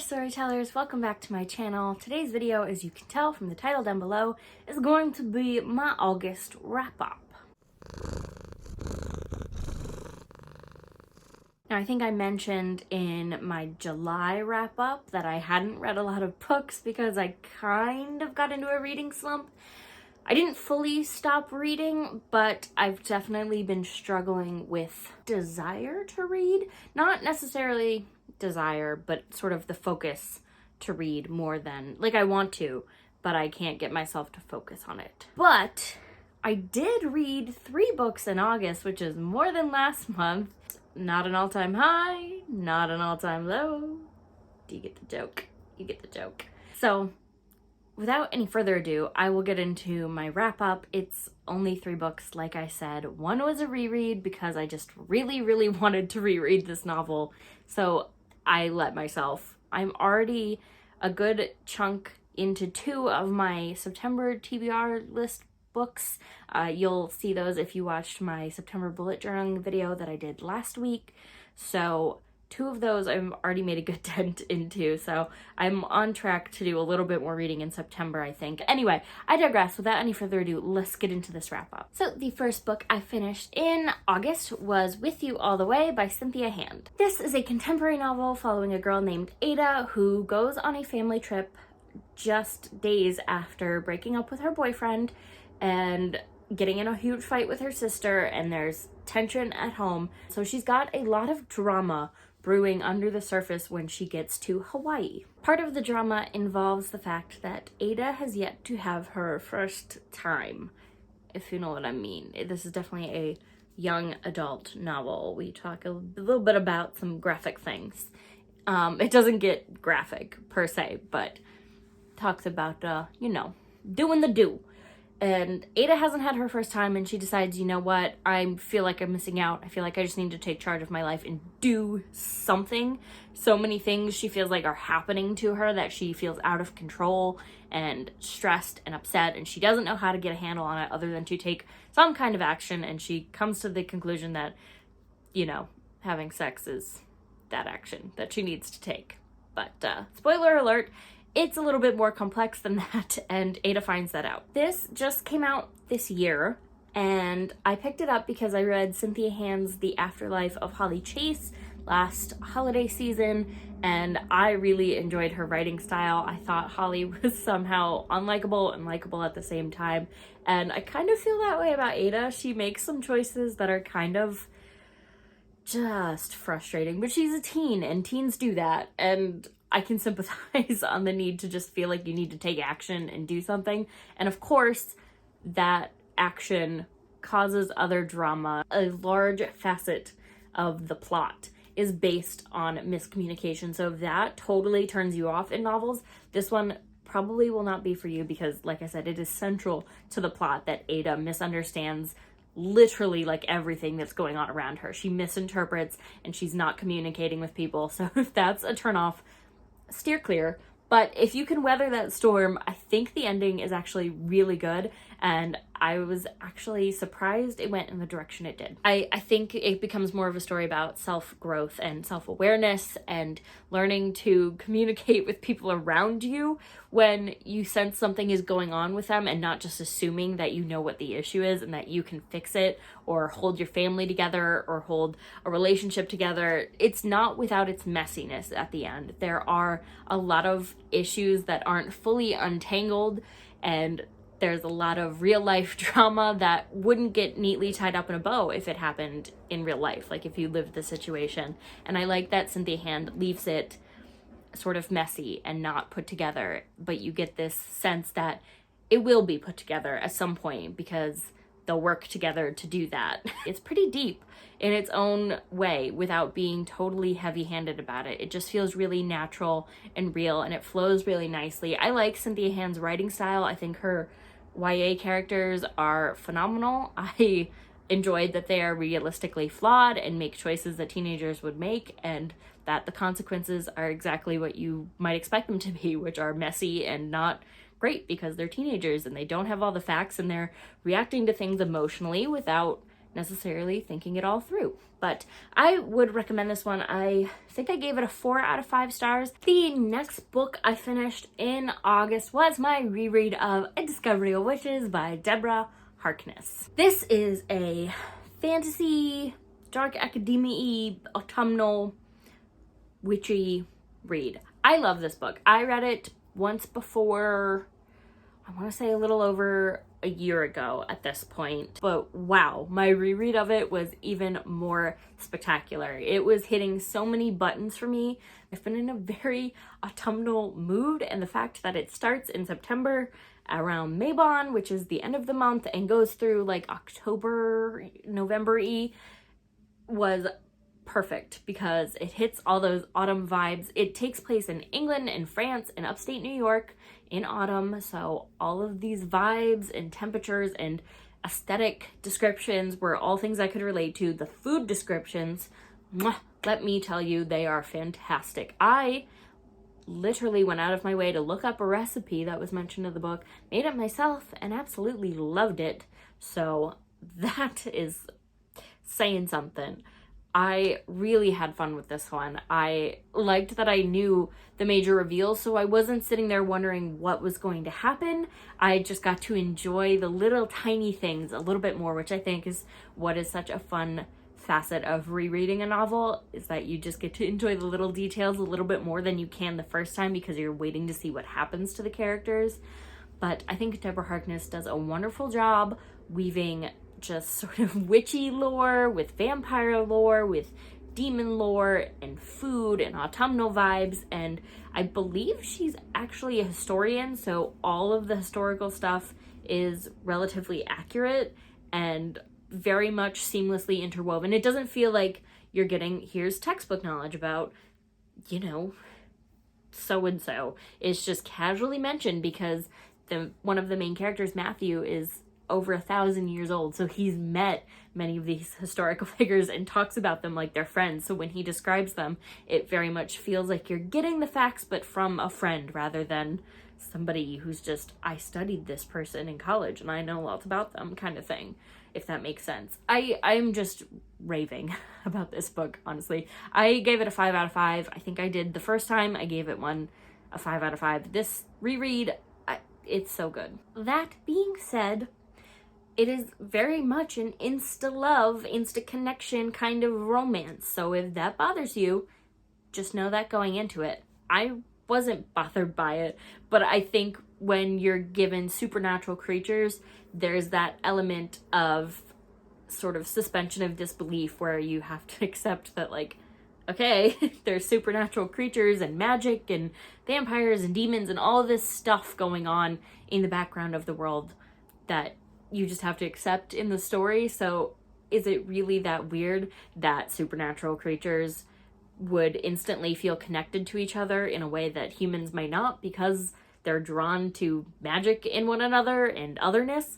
storytellers, welcome back to my channel. Today's video, as you can tell from the title down below, is going to be my August wrap-up. Now, I think I mentioned in my July wrap-up that I hadn't read a lot of books because I kind of got into a reading slump. I didn't fully stop reading, but I've definitely been struggling with desire to read. Not necessarily desire, but sort of the focus to read more than, like, I want to, but I can't get myself to focus on it. But I did read 3 books in August, which is more than last month. Not an all-time high, not an all-time low. Do you get the joke? You get the joke. So, without any further ado, I will get into my wrap-up. It's only 3 books, like I said. One was a reread because I just really wanted to reread this novel, so I let myself. I'm already a good chunk into 2 of my September TBR list books. You'll see those if you watched my September bullet journaling video that I did last week. So 2 of those I've already made a good dent into, so I'm on track to do a little bit more reading in September, I think. Anyway, I digress. Without any further ado, let's get into this wrap-up. So the first book I finished in August was With You All the Way by Cynthia Hand. This is a contemporary novel following a girl named Ada who goes on a family trip just days after breaking up with her boyfriend and getting in a huge fight with her sister, and there's tension at home. So she's got a lot of drama brewing under the surface when she gets to Hawaii. Part of the drama involves the fact that Ada has yet to have her first time, if you know what I mean. This is definitely a young adult novel. We talk a little bit about some graphic things. It doesn't get graphic per se, but talks about, doing the do. And Ada hasn't had her first time, and she decides, you know what, I feel like I'm missing out. I feel like I just need to take charge of my life and do something. So many things she feels like are happening to her that she feels out of control and stressed and upset, and she doesn't know how to get a handle on it other than to take some kind of action, and she comes to the conclusion that, having sex is that action that she needs to take. But, spoiler alert, it's a little bit more complex than that, and Ada finds that out. This just came out this year, and I picked it up because I read Cynthia Hand's The Afterlife of Holly Chase last holiday season, and I really enjoyed her writing style. I thought Holly was somehow unlikable and likable at the same time, and I kind of feel that way about Ada. She makes some choices that are kind of just frustrating, but she's a teen, and teens do that, and I can sympathize on the need to just feel like you need to take action and do something. And of course, that action causes other drama. A large facet of the plot is based on miscommunication. So if that totally turns you off in novels, this one probably will not be for you because, like I said, it is central to the plot that Ada misunderstands literally like everything that's going on around her. She misinterprets and she's not communicating with people. So if that's a turnoff, steer clear. But if you can weather that storm, I think the ending is actually really good, and I was actually surprised it went in the direction it did. I think it becomes more of a story about self-growth and self-awareness and learning to communicate with people around you when you sense something is going on with them, and not just assuming that you know what the issue is and that you can fix it or hold your family together or hold a relationship together. It's not without its messiness at the end. There are a lot of issues that aren't fully untangled, and there's a lot of real life drama that wouldn't get neatly tied up in a bow if it happened in real life, like if you lived the situation. And I like that Cynthia Hand leaves it sort of messy and not put together, but you get this sense that it will be put together at some point because they'll work together to do that. It's pretty deep in its own way without being totally heavy-handed about it. It just feels really natural and real, and it flows really nicely. I like Cynthia Hand's writing style. I think her YA characters are phenomenal. I enjoyed that they are realistically flawed and make choices that teenagers would make, and that the consequences are exactly what you might expect them to be, which are messy and not great because they're teenagers and they don't have all the facts and they're reacting to things emotionally without necessarily thinking it all through. But I would recommend this one. I think I gave it a 4 out of 5 stars. The next book I finished in August was my reread of A Discovery of Witches by Deborah Harkness. This is a fantasy, dark academia-y, autumnal, witchy read. I love this book. I read it once before, I want to say a little over a year ago at this point, but wow, my reread of it was even more spectacular. It was hitting so many buttons for me. I've been in a very autumnal mood, and the fact that it starts in September around Mabon, which is the end of the month, and goes through like October, November-y, was perfect because it hits all those autumn vibes. It takes place in England and France and upstate New York in autumn, so all of these vibes and temperatures and aesthetic descriptions were all things I could relate to. The food descriptions, let me tell you, they are fantastic. I literally went out of my way to look up a recipe that was mentioned in the book, made it myself, and absolutely loved it. So that is saying something. I really had fun with this one. I liked that I knew the major reveals, so I wasn't sitting there wondering what was going to happen. I just got to enjoy the little tiny things a little bit more, which I think is what is such a fun facet of rereading a novel, is that you just get to enjoy the little details a little bit more than you can the first time because you're waiting to see what happens to the characters. But I think Deborah Harkness does a wonderful job weaving just sort of witchy lore with vampire lore, with demon lore and food and autumnal vibes. And I believe she's actually a historian, so all of the historical stuff is relatively accurate and very much seamlessly interwoven. It doesn't feel like you're getting, here's textbook knowledge about, you know, so-and-so. It's just casually mentioned because one of the main characters, Matthew, is over 1,000 years old, so he's met many of these historical figures and talks about them like they're friends. So when he describes them, it very much feels like you're getting the facts, but from a friend rather than somebody who's just, I studied this person in college and I know lots about them kind of thing, if that makes sense. I'm just raving about this book, honestly. I gave it a 5 out of 5. I think I did the first time. I gave it a 5 out of 5. This reread, it's so good. That being said, it is very much an insta-love, insta-connection kind of romance. So if that bothers you, just know that going into it. I wasn't bothered by it, but I think when you're given supernatural creatures, there's that element of sort of suspension of disbelief where you have to accept that, like, okay, there's supernatural creatures and magic and vampires and demons and all this stuff going on in the background of the world that you just have to accept in the story. So is it really that weird that supernatural creatures would instantly feel connected to each other in a way that humans might not because they're drawn to magic in one another and otherness?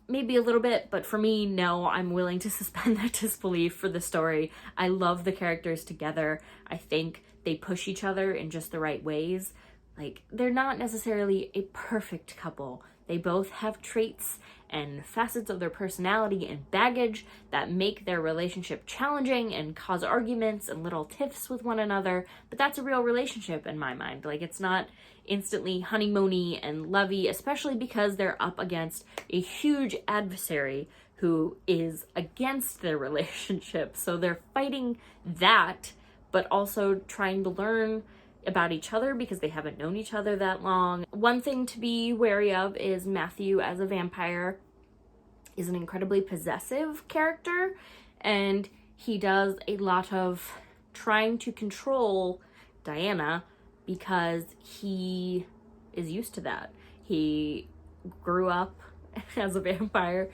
Maybe a little bit, but for me, no, I'm willing to suspend that disbelief for the story. I love the characters together. I think they push each other in just the right ways. Like, they're not necessarily a perfect couple. They both have traits and facets of their personality and baggage that make their relationship challenging and cause arguments and little tiffs with one another, but that's a real relationship in my mind. Like, it's not instantly honeymoony and lovey, especially because they're up against a huge adversary who is against their relationship. So they're fighting that, but also trying to learn about each other because they haven't known each other that long. One thing to be wary of is Matthew as a vampire is an incredibly possessive character, and he does a lot of trying to control Diana because he is used to that. He grew up as a vampire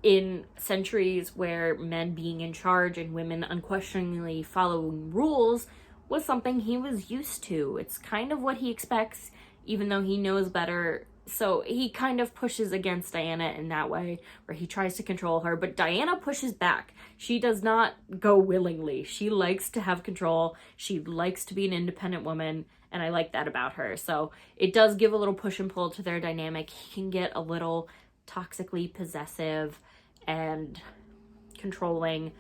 in centuries where men being in charge and women unquestioningly following rules was something he was used to. It's kind of what he expects, even though he knows better. So he kind of pushes against Diana in that way, where he tries to control her, but Diana pushes back. She does not go willingly. She likes to have control. She likes to be an independent woman, and I like that about her. So it does give a little push and pull to their dynamic. He can get a little toxically possessive, and controlling,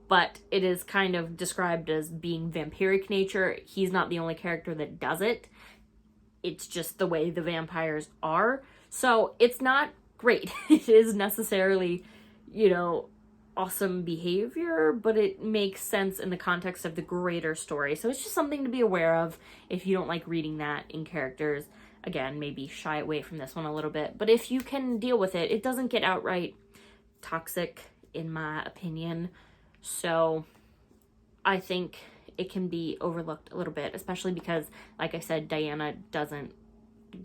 but it is kind of described as being vampiric nature. He's not the only character that does it. It's just the way the vampires are. So it's not great. It is necessarily, awesome behavior, but it makes sense in the context of the greater story. So it's just something to be aware of if you don't like reading that in characters. Again, maybe shy away from this one a little bit. But if you can deal with it, it doesn't get outright toxic, in my opinion. So I think it can be overlooked a little bit, especially because, like I said, Diana doesn't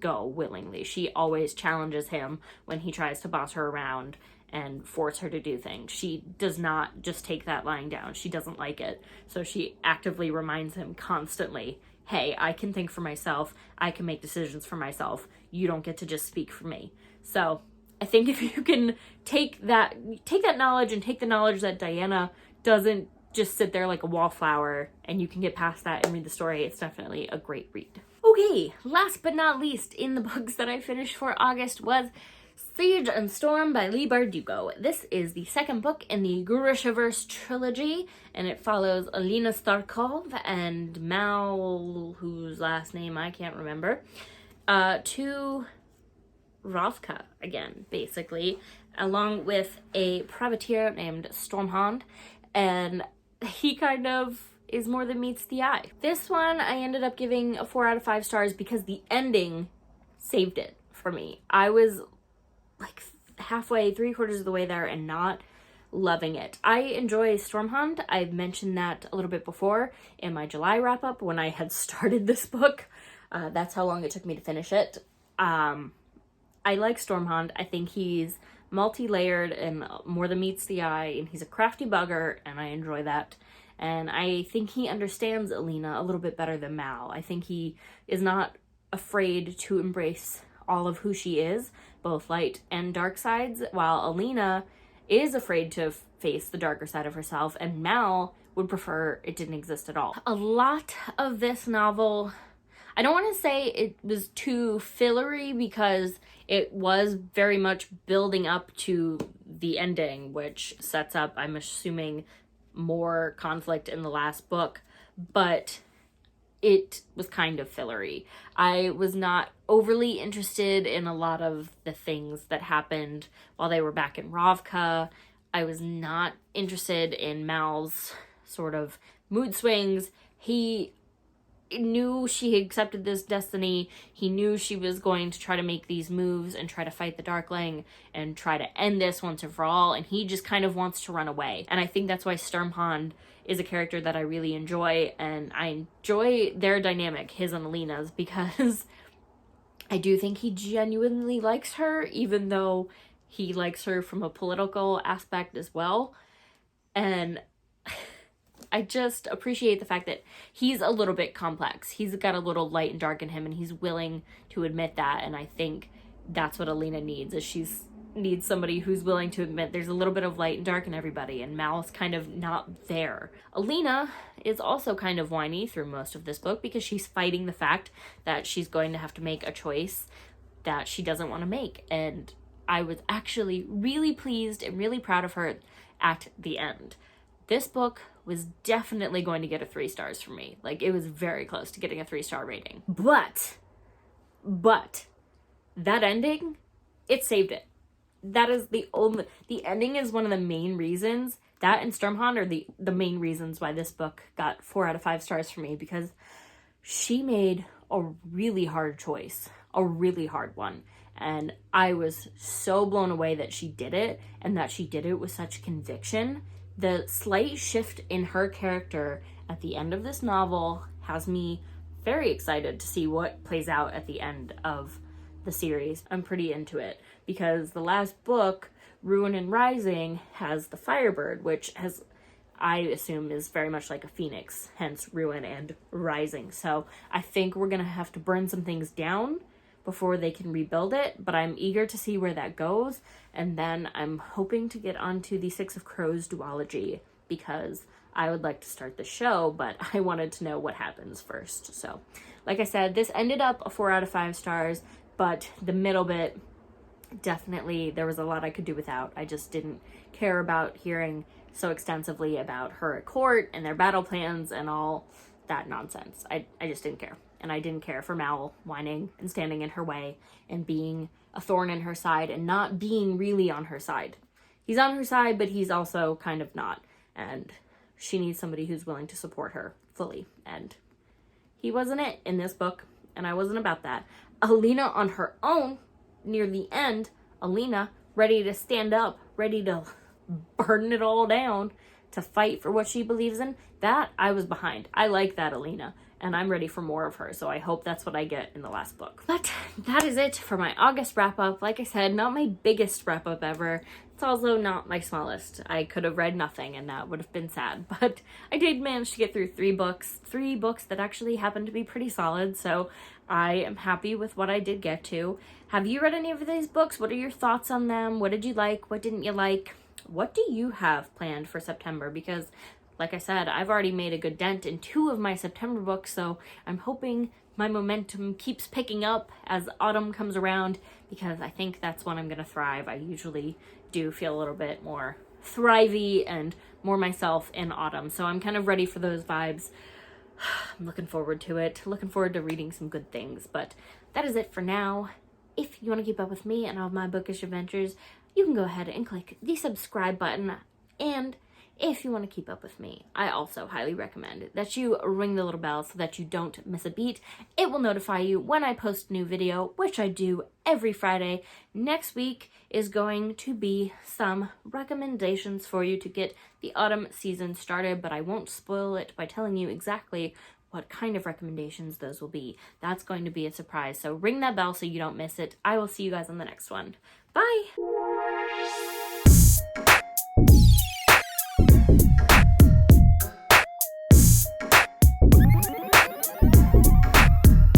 go willingly. She always challenges him when he tries to boss her around and force her to do things. She does not just take that lying down. She doesn't like it. So she actively reminds him constantly, hey, I can think for myself. I can make decisions for myself. You don't get to just speak for me. So I think if you can take that knowledge and take the knowledge that Diana doesn't just sit there like a wallflower, and you can get past that and read the story, it's definitely a great read. Okay, last but not least in the books that I finished for August was Siege and Storm by Leigh Bardugo. This is the second book in the Grishaverse trilogy, and it follows Alina Starkov and Mal, whose last name I can't remember, to Ravka again, basically, along with a privateer named Stormhond, and he kind of is more than meets the eye. This one I ended up giving a 4 out of 5 stars because the ending saved it for me. I was like halfway, 3/4 of the way there and not loving it. I enjoy Stormhond. I've mentioned that a little bit before in my July wrap-up when I had started this book. That's how long it took me to finish it. I like Stormhond. I think he's multi-layered and more than meets the eye, and he's a crafty bugger, and I enjoy that. And I think he understands Alina a little bit better than Mal. I think he is not afraid to embrace all of who she is, both light and dark sides, while Alina is afraid to face the darker side of herself, and Mal would prefer it didn't exist at all. A lot of this novel, I don't want to say it was too fillery, because it was very much building up to the ending, which sets up, I'm assuming, more conflict in the last book, but it was kind of fillery. I was not overly interested in a lot of the things that happened while they were back in Ravka. I was not interested in Mal's sort of mood swings. He knew she had accepted this destiny. He knew she was going to try to make these moves and try to fight the Darkling and try to end this once and for all, and he just kind of wants to run away. And I think that's why Stormhond is a character that I really enjoy, and I enjoy their dynamic, his and Alina's, because I do think he genuinely likes her, even though he likes her from a political aspect as well. And I just appreciate the fact that he's a little bit complex. He's got a little light and dark in him, and he's willing to admit that. And I think that's what Alina needs, is needs somebody who's willing to admit there's a little bit of light and dark in everybody, and Mal's kind of not there. Alina is also kind of whiny through most of this book because she's fighting the fact that she's going to have to make a choice that she doesn't want to make. And I was actually really pleased and really proud of her at the end. This book was definitely going to get a 3 stars from me. Like, it was very close to getting a 3-star rating. But that ending, it saved it. That is the ending is one of the main reasons, that and Stormhond are the main reasons why this book got 4 out of 5 stars for me, because she made a really hard choice, a really hard one. And I was so blown away that she did it, and that she did it with such conviction. The slight shift in her character at the end of this novel has me very excited to see what plays out at the end of the series. I'm pretty into it, because the last book, Ruin and Rising, has the Firebird, which I assume is very much like a phoenix, hence Ruin and Rising. So I think we're gonna have to burn some things down before they can rebuild it, but I'm eager to see where that goes. And then I'm hoping to get onto the Six of Crows duology, because I would like to start the show, but I wanted to know what happens first. So, like I said, this ended up a 4 out of 5 stars, but the middle bit, definitely, there was a lot I could do without. I just didn't care about hearing so extensively about her at court and their battle plans and all that nonsense. I just didn't care. And I didn't care for Mal whining and standing in her way and being a thorn in her side and not being really on her side. He's on her side, but he's also kind of not. And she needs somebody who's willing to support her fully. And he wasn't it in this book, and I wasn't about that. Alina on her own, near the end, Alina ready to stand up, ready to burn it all down, to fight for what she believes in, that I was behind. I like that Alina, and I'm ready for more of her, so I hope that's what I get in the last book. But that is it for my August wrap-up. Like I said, not my biggest wrap-up ever. It's also not my smallest. I could have read nothing, and that would have been sad, but I did manage to get through 3 books that actually happened to be pretty solid, so I am happy with what I did get to. Have you read any of these books? What are your thoughts on them? What did you like? What didn't you like? What do you have planned for September? Because, like I said, I've already made a good dent in 2 of my September books, so I'm hoping my momentum keeps picking up as autumn comes around, because I think that's when I'm going to thrive. I usually do feel a little bit more thrivey and more myself in autumn, so I'm kind of ready for those vibes. I'm looking forward to it. Looking forward to reading some good things, but that is it for now. If you want to keep up with me and all of my bookish adventures, you can go ahead and click the subscribe button. And if you want to keep up with me, I also highly recommend that you ring the little bell so that you don't miss a beat. It will notify you when I post a new video, which I do every Friday. Next week is going to be some recommendations for you to get the autumn season started, but I won't spoil it by telling you exactly what kind of recommendations those will be. That's going to be a surprise, so ring that bell so you don't miss it. I will see you guys on the next one. Bye!